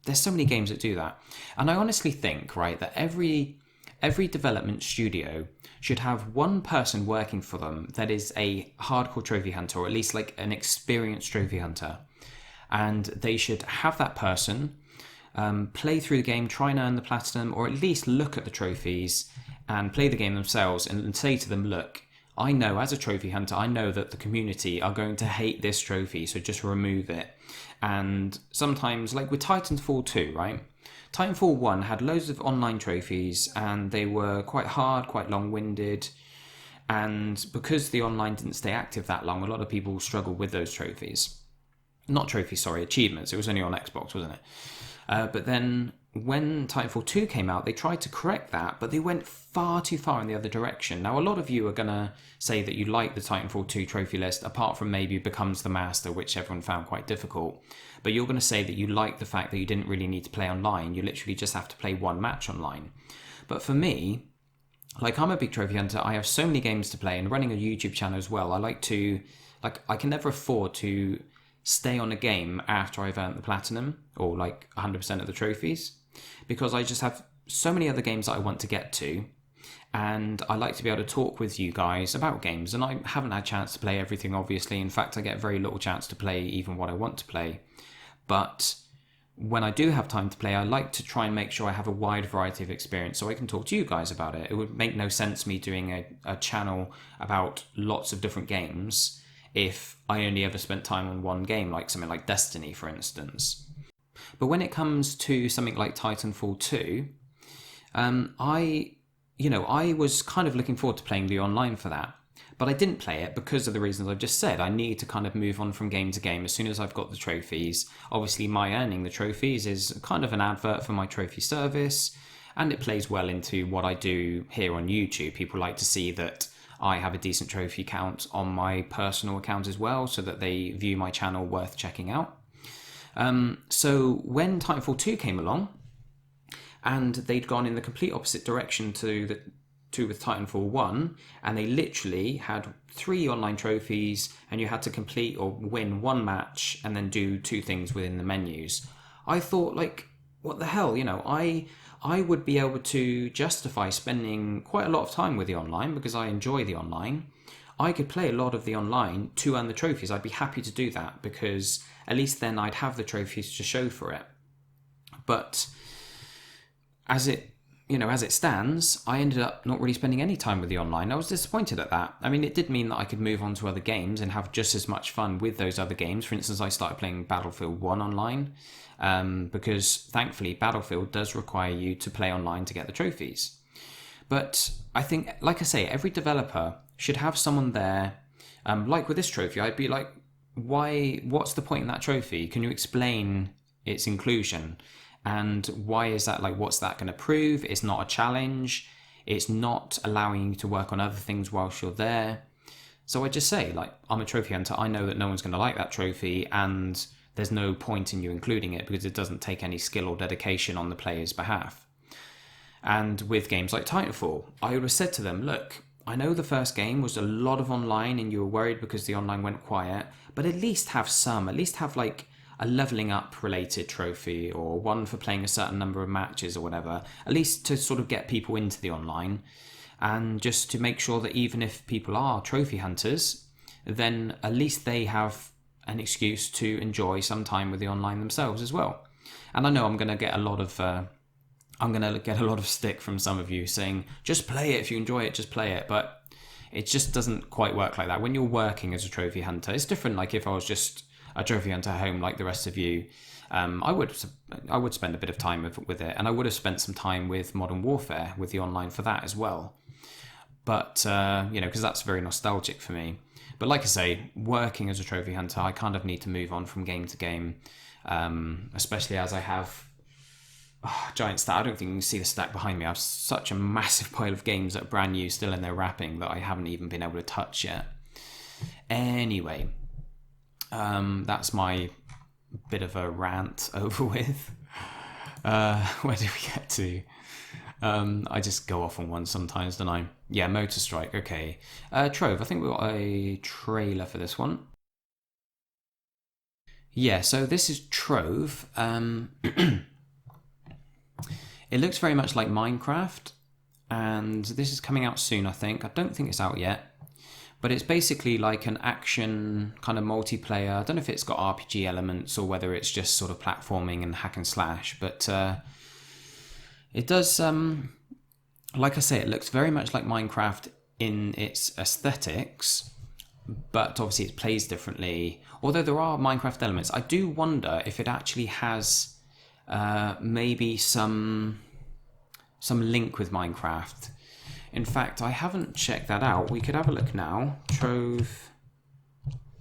There's so many games that do that. And I honestly think, right, that every development studio should have one person working for them that is a hardcore trophy hunter, or at least like an experienced trophy hunter. And they should have that person play through the game, try and earn the platinum, or at least look at the trophies and play the game themselves and say to them, look, I know as a trophy hunter, I know that the community are going to hate this trophy, so just remove it. And sometimes, like with Titanfall 2, right? Titanfall 1 had loads of online trophies, and they were quite hard, quite long-winded, and because the online didn't stay active that long, a lot of people struggled with those trophies. Not trophies, sorry, achievements. It was only on Xbox, wasn't it? But then when Titanfall 2 came out, they tried to correct that, but they went far too far in the other direction. Now, a lot of you are going to say that you like the Titanfall 2 trophy list, apart from maybe Becomes the Master, which everyone found quite difficult. But you're going to say that you like the fact that you didn't really need to play online. You literally just have to play one match online. But for me, like, I'm a big trophy hunter. I have so many games to play, and running a YouTube channel as well. I can never afford to stay on a game after I've earned the platinum or like 100% of the trophies, because I just have so many other games that I want to get to, and I like to be able to talk with you guys about games, and I haven't had a chance to play everything, obviously. In fact, I get very little chance to play even what I want to play. But when I do have time to play, I like to try and make sure I have a wide variety of experience so I can talk to you guys about it. It would make no sense me doing a channel about lots of different games if I only ever spent time on one game, like something like Destiny, for instance. But when it comes to something like Titanfall 2, I was kind of looking forward to playing the online for that. But I didn't play it because of the reasons I've just said. I need to kind of move on from game to game as soon as I've got the trophies. Obviously, my earning the trophies is kind of an advert for my trophy service, and it plays well into what I do here on YouTube. People like to see that I have a decent trophy count on my personal account as well, so that they view my channel worth checking out. So when Titanfall 2 came along, and they'd gone in the complete opposite direction to with Titanfall 1, and they literally had 3 online trophies, and you had to complete or win 1 match and then do 2 things within the menus. I thought, like, what the hell, I would be able to justify spending quite a lot of time with the online because I enjoy the online. I could play a lot of the online to earn the trophies. I'd be happy to do that because at least then I'd have the trophies to show for it. But as it stands, I ended up not really spending any time with the online. I was disappointed at that. I mean, it did mean that I could move on to other games and have just as much fun with those other games. For instance, I started playing Battlefield 1 online because thankfully Battlefield does require you to play online to get the trophies. But I think, like I say, every developer should have someone there. Like with this trophy, I'd be like, what's the point in that trophy? Can you explain its inclusion? And why is that? Like, what's that going to prove? It's not a challenge. It's not allowing you to work on other things whilst you're there. So I just say, like, I'm a trophy hunter. I know that no one's going to like that trophy, and there's no point in you including it because it doesn't take any skill or dedication on the player's behalf. And with games like Titanfall, I would have said to them, look, I know the first game was a lot of online and you were worried because the online went quiet, but at least have like a leveling up related trophy or one for playing a certain number of matches or whatever, at least to sort of get people into the online, and just to make sure that even if people are trophy hunters, then at least they have an excuse to enjoy some time with the online themselves as well. And I know I'm going to get a lot of stick from some of you saying, just play it, if you enjoy it, just play it. But it just doesn't quite work like that. When you're working as a trophy hunter, it's different. Like if I was just a trophy hunter home like the rest of you, I would spend a bit of time with it, and I would have spent some time with Modern Warfare, with the online for that as well. But, because that's very nostalgic for me. But like I say, working as a trophy hunter, I kind of need to move on from game to game, especially as I have giant stack. I don't think you can see the stack behind me. I have such a massive pile of games that are brand new, still in their wrapping, that I haven't even been able to touch yet. Anyway, that's my bit of a rant over with. Where did we get to? I just go off on one sometimes, don't I? Yeah, Motor Strike, okay. Trove, I think we've got a trailer for this one. Yeah, so this is Trove. It looks very much like Minecraft, and this is coming out soon, I think. I don't think it's out yet, but it's basically like an action kind of multiplayer. I don't know if it's got RPG elements or whether it's just sort of platforming and hack and slash, but it does, like I say, it looks very much like Minecraft in its aesthetics, but obviously it plays differently. Although there are Minecraft elements, I do wonder if it actually has maybe some link with Minecraft. In fact, I haven't checked that out. We could have a look now. Trove.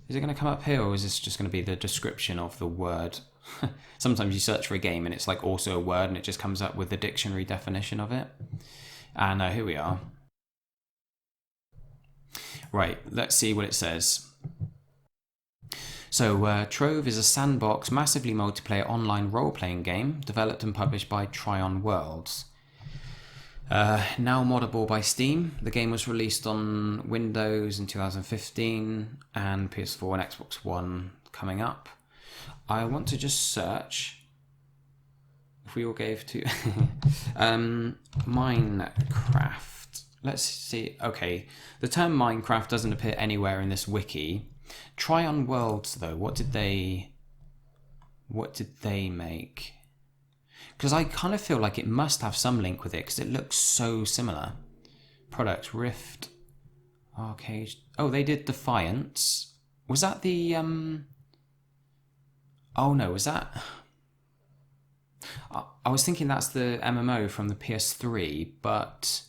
Is it going to come up here, or is this just going to be the description of the word? Sometimes you search for a game and it's like also a word and it just comes up with the dictionary definition of it. And here we are. Right, let's see what it says. So, Trove is a sandbox, massively multiplayer online role-playing game developed and published by Tryon Worlds. Now moddable by Steam. The game was released on Windows in 2015 and PS4 and Xbox One coming up. I want to just search if we all gave to Minecraft. Let's see. Okay, the term Minecraft doesn't appear anywhere in this wiki. Try on Worlds though. What did they make? Because I kind of feel like it must have some link with it because it looks so similar. Product Rift, Arcade. Oh, they did Defiance. Was that the Oh no, was that? I was thinking that's the MMO from the PS3, but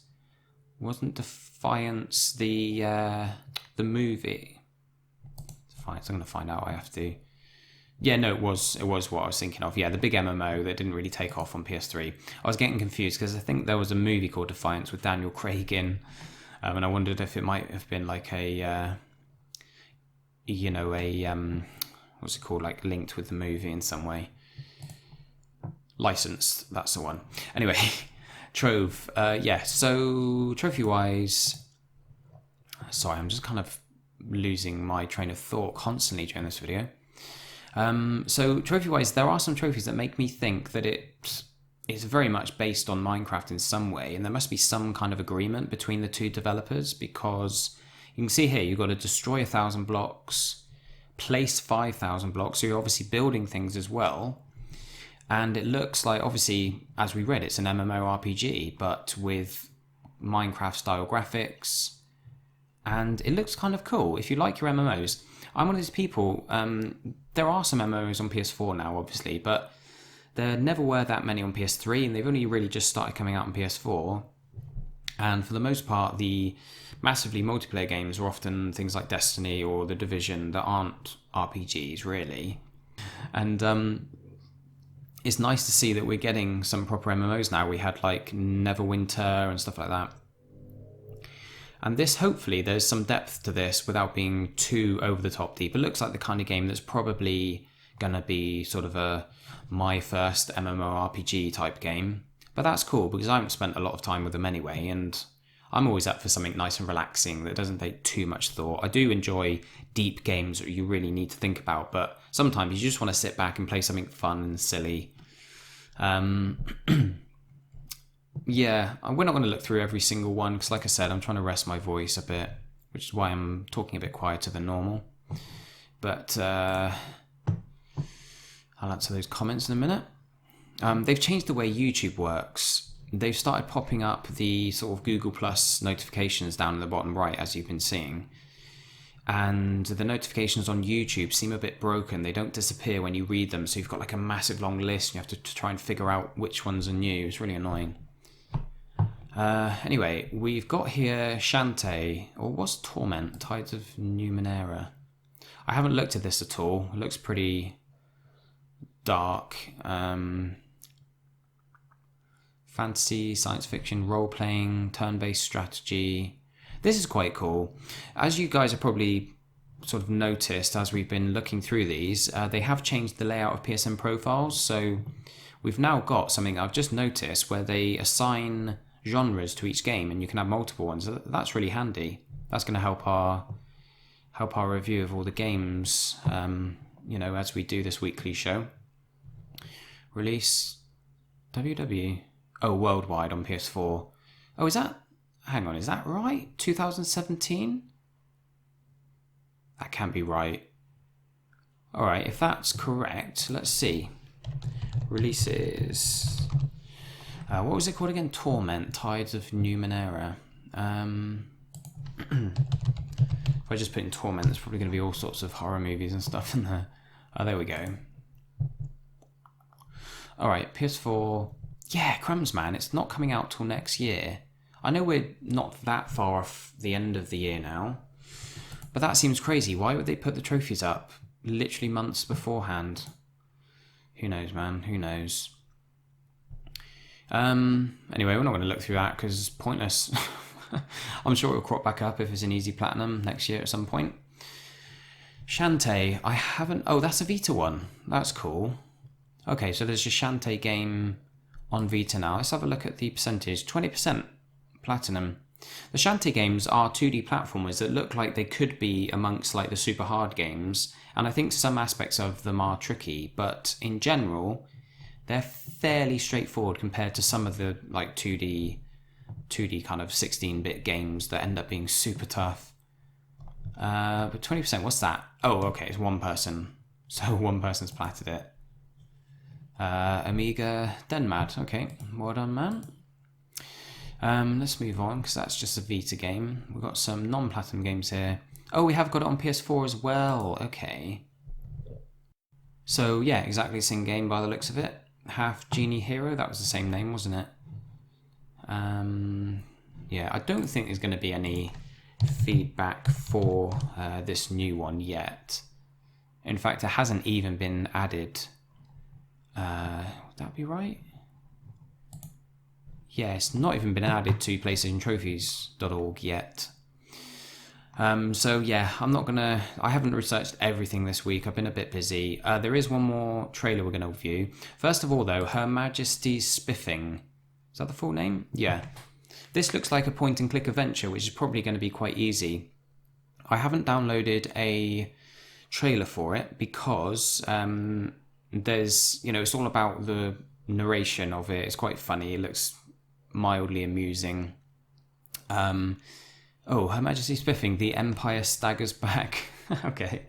wasn't Defiance the movie? Defiance. I'm gonna find out. I have to. Yeah, no, it was what I was thinking of. Yeah, the big MMO that didn't really take off on PS3. I was getting confused because I think there was a movie called Defiance with Daniel Craig in, and I wondered if it might have been like a, what's it called, like linked with the movie in some way. Licensed, that's the one. Anyway, Trove. Yeah, so trophy-wise, sorry, I'm just kind of losing my train of thought constantly during this video. So trophy-wise, there are some trophies that make me think that it is very much based on Minecraft in some way, and there must be some kind of agreement between the two developers, because you can see here you've got to destroy 1,000 blocks, place 5,000 blocks, so you're obviously building things as well. And it looks like, obviously, as we read, it's an MMORPG, but with Minecraft-style graphics, and it looks kind of cool. If you like your MMOs, I'm one of these people, there are some MMOs on PS4 now, obviously, but there never were that many on PS3, and they've only really just started coming out on PS4. And for the most part, the massively multiplayer games are often things like Destiny or The Division that aren't RPGs, really. And it's nice to see that we're getting some proper MMOs now. We had like Neverwinter and stuff like that. And this, hopefully, there's some depth to this without being too over-the-top deep. It looks like the kind of game that's probably going to be sort of my first MMORPG type game. But that's cool, because I haven't spent a lot of time with them anyway, and I'm always up for something nice and relaxing that doesn't take too much thought. I do enjoy deep games that you really need to think about, but sometimes you just want to sit back and play something fun and silly. Yeah, we're not going to look through every single one because, like I said, I'm trying to rest my voice a bit, which is why I'm talking a bit quieter than normal. But I'll answer those comments in a minute. They've changed the way YouTube works. They've started popping up the sort of Google Plus notifications down in the bottom right, as you've been seeing. And the notifications on YouTube seem a bit broken. They don't disappear when you read them, so you've got like a massive long list and you have to try and figure out which ones are new. It's really annoying. Anyway, we've got here Shantae, or was Torment, Tides of Numenera. I haven't looked at this at all. It looks pretty dark. Fantasy, science fiction, role-playing, turn-based strategy. This is quite cool. As you guys have probably sort of noticed as we've been looking through these, they have changed the layout of PSN profiles, so we've now got something I've just noticed where they assign genres to each game, and you can have multiple ones. That's really handy. That's going to help our review of all the games, as we do this weekly show. Release WW. Oh, worldwide on PS4. Oh, is that? Hang on, is that right? 2017? That can't be right. All right, if that's correct, let's see. Releases. What was it called again? Torment, Tides of Numenera. If I just put in Torment, there's probably going to be all sorts of horror movies and stuff in there. Oh, there we go. Alright, PS4. Yeah, crumbs, man. It's not coming out till next year. I know we're not that far off the end of the year now, but that seems crazy. Why would they put the trophies up literally months beforehand? Who knows, man? Who knows? Anyway, we're not going to look through that because it's pointless. I'm sure it'll crop back up if it's an easy platinum next year at some point. Shantae, I haven't... Oh, that's a Vita one. That's cool. Okay, so there's a Shantae game on Vita now. Let's have a look at the percentage. 20% platinum. The Shantae games are 2D platformers that look like they could be amongst like the super hard games, and I think some aspects of them are tricky, but in general they're fairly straightforward compared to some of the like 2D kind of 16-bit games that end up being super tough. But 20%, what's that? Oh, okay, it's one person. So one person's platted it. Amiga Denmad. Okay, well done, man. Let's move on, because that's just a Vita game. We've got some non-platinum games here. Oh, we have got it on PS4 as well. Okay. So, yeah, exactly the same game by the looks of it. Half Genie Hero, that was the same name, wasn't it? Yeah, I don't think there's going to be any feedback for this new one yet. In fact, it hasn't even been added. Would that be right? Yeah, it's not even been added to PlayStationTrophies.org yet. So yeah, I haven't researched everything this week. I've been a bit busy. There is one more trailer we're going to view. First of all though, Her Majesty's Spiffing. Is that the full name? Yeah. This looks like a point and click adventure, which is probably going to be quite easy. I haven't downloaded a trailer for it because there's, it's all about the narration of it. It's quite funny. It looks mildly amusing. Her Majesty's Spiffing, the Empire staggers back. Okay.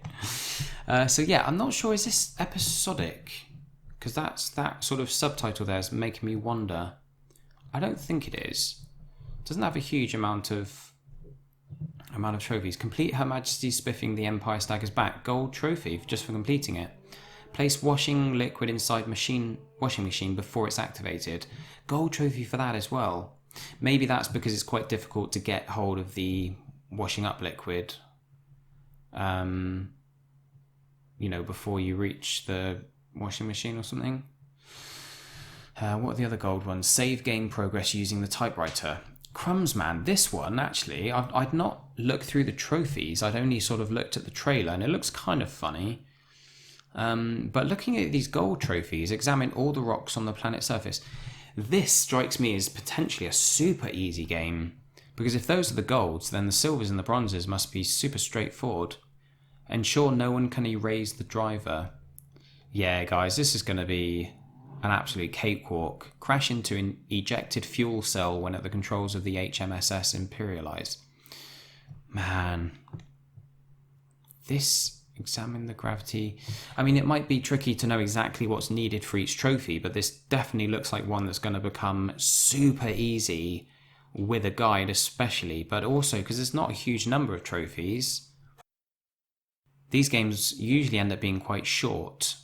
So yeah, I'm not sure, is this episodic? Because that sort of subtitle there is making me wonder. I don't think it is. It doesn't have a huge amount of trophies. Complete Her Majesty's Spiffing, the Empire staggers back. Gold trophy just for completing it. Place washing liquid inside washing machine before it's activated. Gold trophy for that as well. Maybe that's because it's quite difficult to get hold of the washing up liquid, before you reach the washing machine or something. What are the other gold ones? Save game progress using the typewriter. Crumbs, man. This one, actually, I'd not looked through the trophies. I'd only sort of looked at the trailer, and it looks kind of funny. But looking at these gold trophies, examine all the rocks on the planet's surface. This strikes me as potentially a super easy game, because if those are the golds, then the silvers and the bronzes must be super straightforward. Ensure no one can erase the driver. Yeah, guys, this is going to be an absolute cakewalk. Crash into an ejected fuel cell when at the controls of the HMSS Imperialize. Man. Examine the gravity. I mean, it might be tricky to know exactly what's needed for each trophy, but this definitely looks like one that's going to become super easy with a guide especially, but also because there's not a huge number of trophies. These games usually end up being quite short.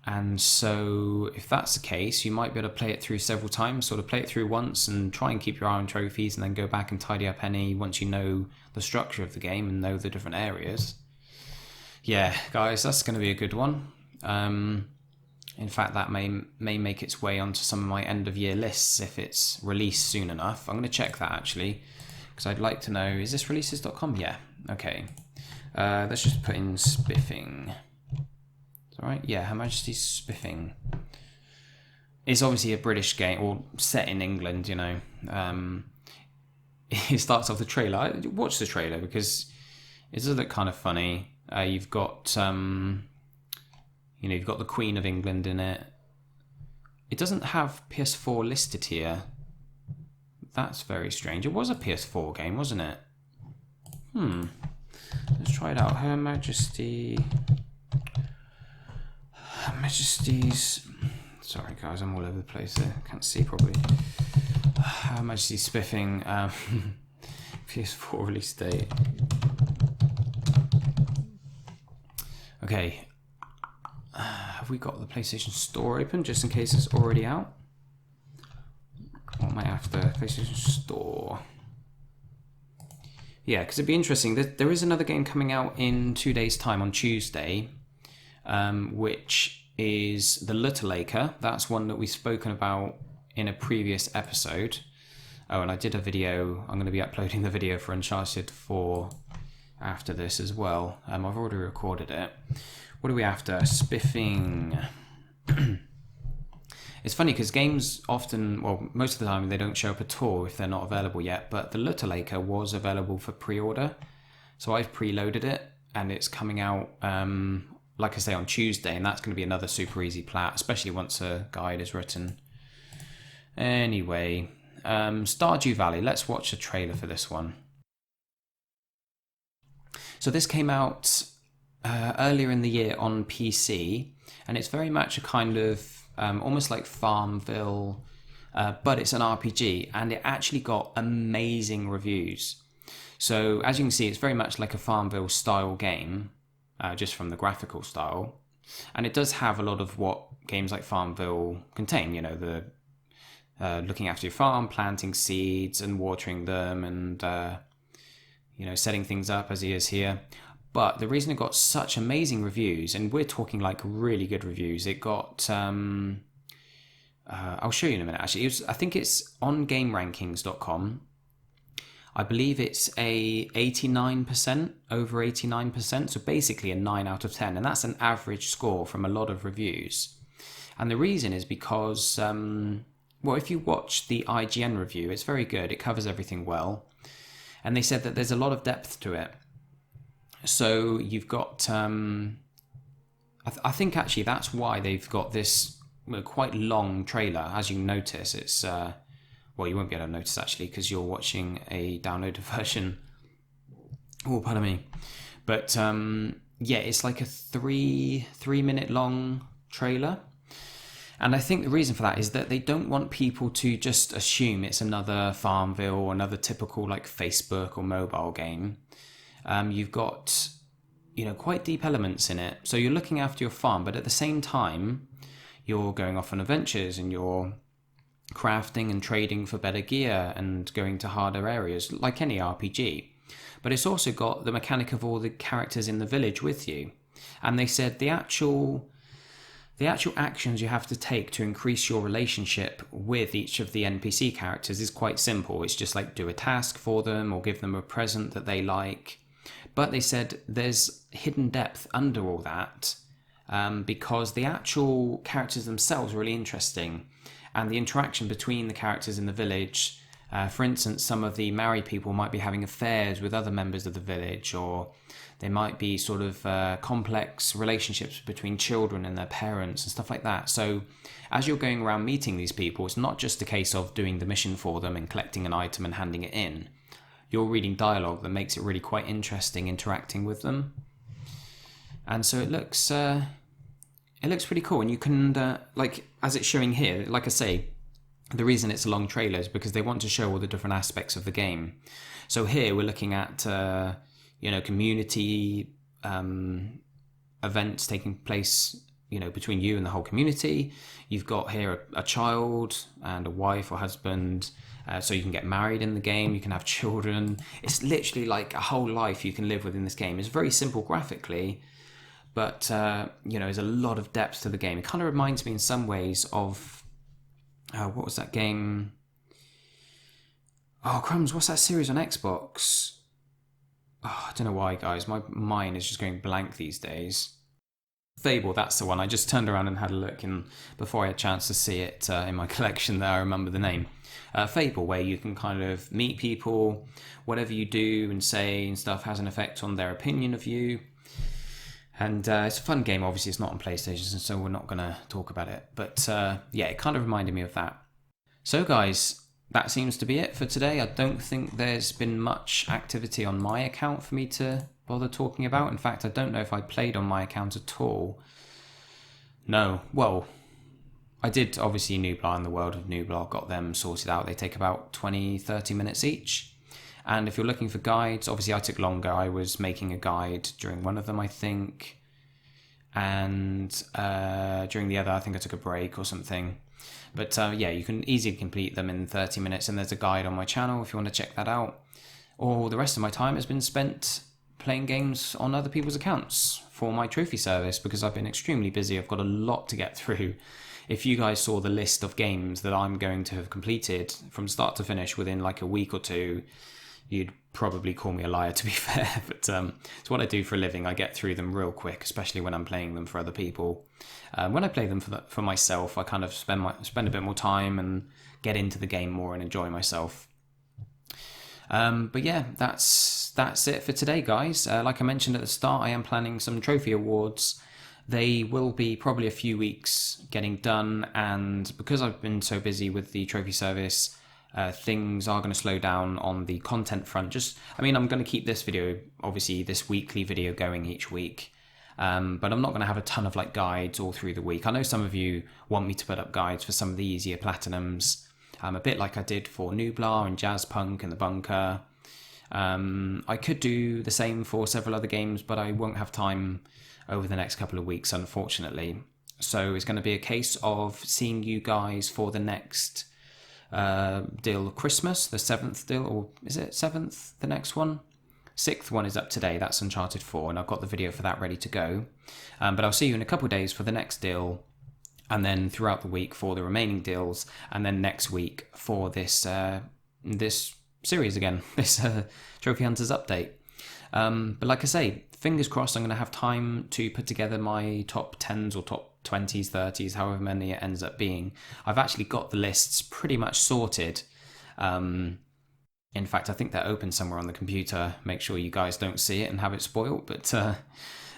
And so if that's the case, you might be able to play it through several times, sort of play it through once and try and keep your eye on trophies and then go back and tidy up any once you know the structure of the game and know the different areas. Yeah, guys, that's going to be a good one. In fact, that may make its way onto some of my end of year lists if it's released soon enough. I'm going to check that actually, because I'd like to know, is this releases.com? Yeah, okay. Let's just put in spiffing. Right, yeah, Her Majesty's Spiffing. It's obviously a British game, or set in England, It starts off the trailer. Watch the trailer because it does look kind of funny. You've got, you've got the Queen of England in it. It doesn't have PS4 listed here. That's very strange. It was a PS4 game, wasn't it? Let's try it out. Her Majesty's. Sorry guys, I'm all over the place there. Can't see properly. Her Majesty's Spiffing. PS4 release date. Okay. Have we got the PlayStation Store open just in case it's already out? What am I after? PlayStation Store. Yeah, because it'd be interesting. There is another game coming out in 2 days' time on Tuesday, which is The Little Acre. That's one that we've spoken about in a previous episode. Oh, and I did a video. I'm going to be uploading the video for Uncharted 4 after this as well. I've already recorded it. What are we after? Spiffing. It's funny because games often, well, most of the time they don't show up at all if they're not available yet, but the Lutterlaker was available for pre-order. So I've preloaded it and it's coming out, like I say, on Tuesday, and that's going to be another super easy plat, especially once a guide is written. Anyway, Stardew Valley, let's watch a trailer for this one. So this came out earlier in the year on PC, and it's very much a kind of almost like Farmville, but it's an RPG, and it actually got amazing reviews. So as you can see, it's very much like a Farmville style game, just from the graphical style, and it does have a lot of what games like Farmville contain. You know, the looking after your farm, planting seeds and watering them, and you know, setting things up as he is here. But the reason it got such amazing reviews, and we're talking like really good reviews, it got, I'll show you in a minute actually. I think it's on GameRankings.com. I believe it's a 89%, over 89%, so basically a 9 out of 10, and that's an average score from a lot of reviews. And the reason is because, well, if you watch the IGN review, it's very good, it covers everything well, and they said that there's a lot of depth to it. So you've got, I think actually that's why they've got this quite long trailer. As you notice, it's, well, you won't be able to notice actually because you're watching a downloaded version. Oh, pardon me. But yeah, it's like a three minute long trailer. And I think the reason for that is that they don't want people to just assume it's another Farmville or another typical like Facebook or mobile game. You've got, you know, quite deep elements in it. So you're looking after your farm, but at the same time, you're going off on adventures and you're crafting and trading for better gear and going to harder areas, like any RPG. But it's also got the mechanic of all the characters in the village with you. And they said the actual actions you have to take to increase your relationship with each of the NPC characters is quite simple. It's just like do a task for them or give them a present that they like. But they said there's hidden depth under all that, because the actual characters themselves are really interesting, and the interaction between the characters in the village. For instance, some of the married people might be having affairs with other members of the village, or they might be sort of complex relationships between children and their parents and stuff like that. So as you're going around meeting these people, it's not just a case of doing the mission for them and collecting an item and handing it in. You're reading dialogue that makes it really quite interesting interacting with them. And so it looks pretty cool. And you can, like, as it's showing here, like I say, the reason it's a long trailer is because they want to show all the different aspects of the game. So here we're looking at, you know, community events taking place, you know, between you and the whole community. You've got here a child and a wife or husband. So you can get married in the game, you can have children. It's literally like a whole life you can live within this game. It's very simple graphically, but you know, there's a lot of depth to the game. It kind of reminds me in some ways of, what was that game? Oh, crumbs, what's that series on Xbox? Oh, I don't know why, guys. My mind is just going blank these days. Fable, that's the one. I just turned around and had a look, and before I had a chance to see it in my collection there, I remember the name. Fable, where you can kind of meet people, whatever you do and say and stuff has an effect on their opinion of you. And it's a fun game. Obviously, it's not on PlayStation, so we're not going to talk about it. But yeah, it kind of reminded me of that. So guys, that seems to be it for today. I don't think there's been much activity on my account for me to bother talking about. In fact, I don't know if I played on my account at all. No, well, I did obviously Nublar and the World of Nublar, got them sorted out. They take about 20-30 minutes each. And if you're looking for guides, obviously I took longer. I was making a guide during one of them, I think. And during the other, I think I took a break or something. But yeah, you can easily complete them in 30 minutes. And there's a guide on my channel if you want to check that out. Or the rest of my time has been spent playing games on other people's accounts for my trophy service, because I've been extremely busy. I've got a lot to get through. If you guys saw the list of games that I'm going to have completed from start to finish within like a week or two, you'd probably call me a liar, to be fair, but it's what I do for a living. I get through them real quick, especially when I'm playing them for other people. When I play them for myself, I kind of spend a bit more time and get into the game more and enjoy myself. But yeah, that's it for today, guys. Like I mentioned at the start, I am planning some trophy awards. They will be probably a few weeks getting done, and because I've been so busy with the trophy service, things are going to slow down on the content front. I'm going to keep this video, obviously this weekly video, going each week, but I'm not going to have a ton of like guides all through the week. I know some of you want me to put up guides for some of the easier platinums, a bit like I did for Nublar and Jazzpunk and the Bunker. I could do the same for several other games, but I won't have time over the next couple of weeks, unfortunately. So it's going to be a case of seeing you guys for the next deal Christmas, the 7th deal, or is it 7th, the next one? 6th one is up today, that's Uncharted 4, and I've got the video for that ready to go. But I'll see you in a couple of days for the next deal, and then throughout the week for the remaining deals, and then next week for this this series again, this Trophy Hunters update. But like I say, fingers crossed I'm going to have time to put together my top 10s or top 20s, 30s, however many it ends up being. I've actually got the lists pretty much sorted. In fact, I think they're open somewhere on the computer. Make sure you guys don't see it and have it spoiled. But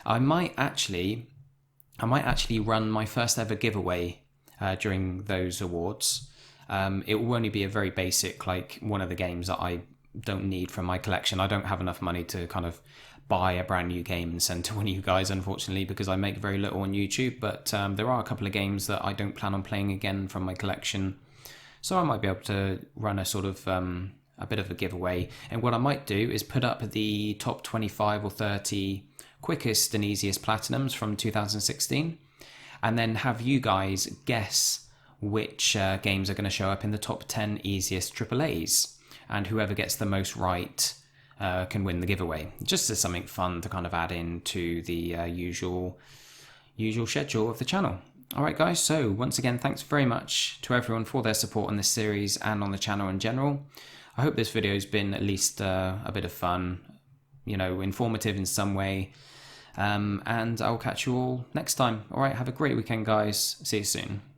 I might actually run my first ever giveaway during those awards. It will only be a very basic, like one of the games that I don't need from my collection. I don't have enough money to kind of buy a brand new game and send to one of you guys, unfortunately, because I make very little on YouTube. But there are a couple of games that I don't plan on playing again from my collection, so I might be able to run a sort of a bit of a giveaway. And what I might do is put up the top 25 or 30 quickest and easiest platinums from 2016, and then have you guys guess which games are going to show up in the top 10 easiest AAAs, and whoever gets the most right can win the giveaway. Just as something fun to kind of add into the usual schedule of the channel. Alright guys, so once again, thanks very much to everyone for their support on this series and on the channel in general. I hope this video has been at least a bit of fun, informative in some way, and I'll catch you all next time. Alright, have a great weekend guys, see you soon.